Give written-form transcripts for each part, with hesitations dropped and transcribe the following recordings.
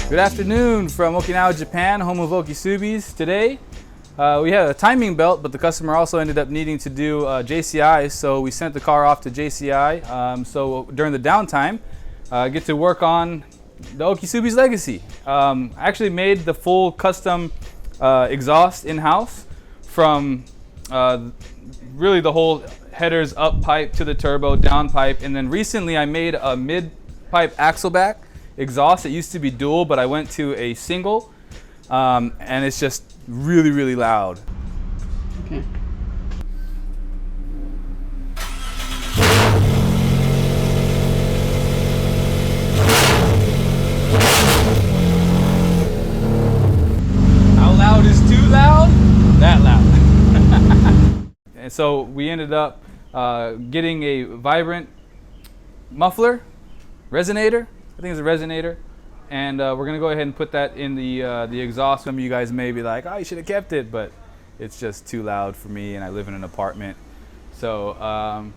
Good afternoon from Okinawa, Japan, home of OkiSubies. Today we had a timing belt, but the customer also ended up needing to do JCI, so we sent the car off to JCI. So during the downtime, I get to work on the OkiSubies Legacy. I actually made the full custom exhaust in-house from really the whole headers up pipe to the turbo, down pipe, and then recently I made a mid-pipe axle back exhaust. It used to be dual, but I went to a single, and it's just really, really loud. Okay. How loud is too loud? That loud. And so we ended up getting a vibrant muffler, resonator. I think it's a resonator, and we're gonna go ahead and put that in the exhaust. Some of you guys may be like, "Oh, you should have kept it," but it's just too loud for me, and I live in an apartment. So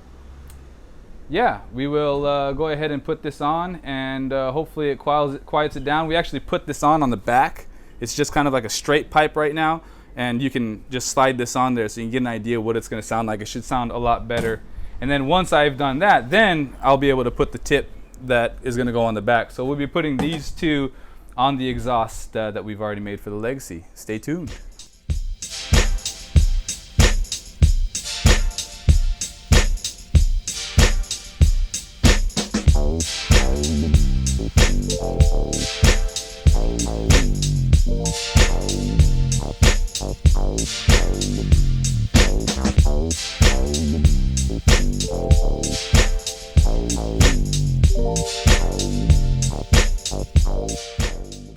yeah, we will go ahead and put this on, and hopefully it quiets it down. We actually put this on the back. It's just kind of like a straight pipe right now, and you can just slide this on there so you can get an idea what it's gonna sound like. It should sound a lot better. And then once I've done that, then I'll be able to put the tip that is going to go on the back. So we'll be putting these two on the exhaust that we've already made for the Legacy. Stay tuned.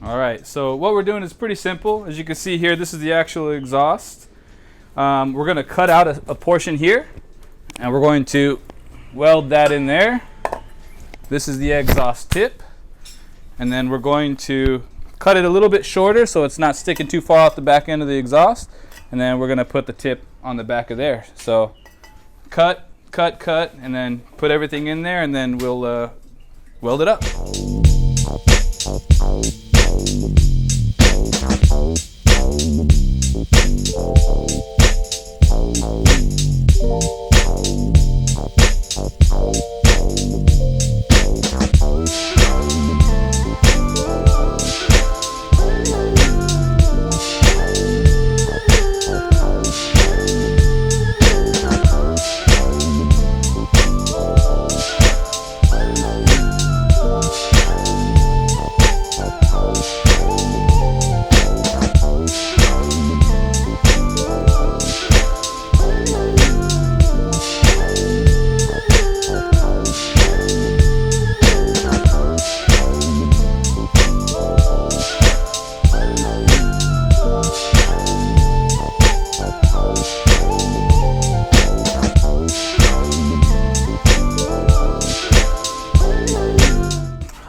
Alright, so what we're doing is pretty simple. As you can see here, this is the actual exhaust. We're going to cut out a portion here, and we're going to weld that in there. This is the exhaust tip, and then we're going to cut it a little bit shorter so it's not sticking too far off the back end of the exhaust, and then we're going to put the tip on the back of there. So cut, cut, cut, and then put everything in there, and then we'll weld it up.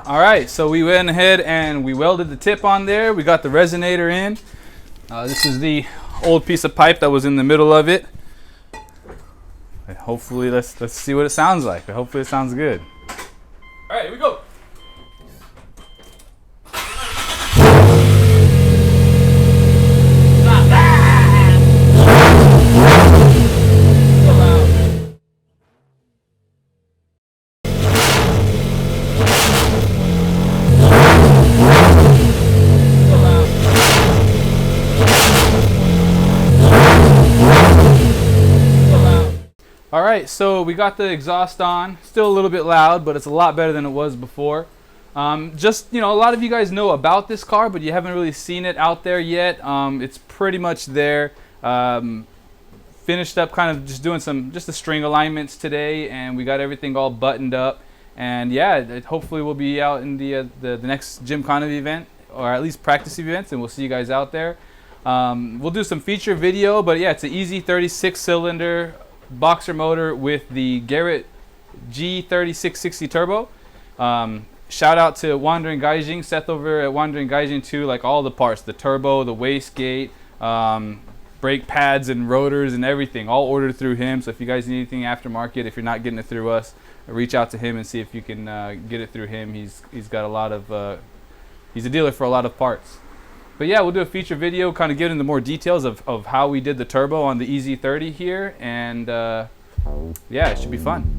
Alright, so we went ahead and we welded the tip on there. We got the resonator in. This is the old piece of pipe that was in the middle of it. And hopefully, let's see what it sounds like. Hopefully it sounds good. Alright, here we go. Alright, so we got the exhaust on. Still a little bit loud, but it's a lot better than it was before. Just, you know, a lot of you guys know about this car, but you haven't really seen it out there yet. It's pretty much there. Finished up kind of just doing just the string alignments today, and we got everything all buttoned up. And yeah, hopefully we'll be out in the next Gymkhana event, or at least practice events, and we'll see you guys out there. We'll do some feature video, but yeah, it's an EZ30 6-cylinder boxer motor with the Garrett G3660 turbo. Shout out to Wandering Gaijin, Seth over at Wandering Gaijin too, like all the parts, the turbo, the wastegate, brake pads and rotors and everything, all ordered through him. So if you guys need anything aftermarket, if you're not getting it through us, reach out to him and see if you can get it through him. He's got a lot of he's a dealer for a lot of parts. But yeah, we'll do a feature video kind of getting into more details of how we did the turbo on the EZ30 here, and yeah, it should be fun.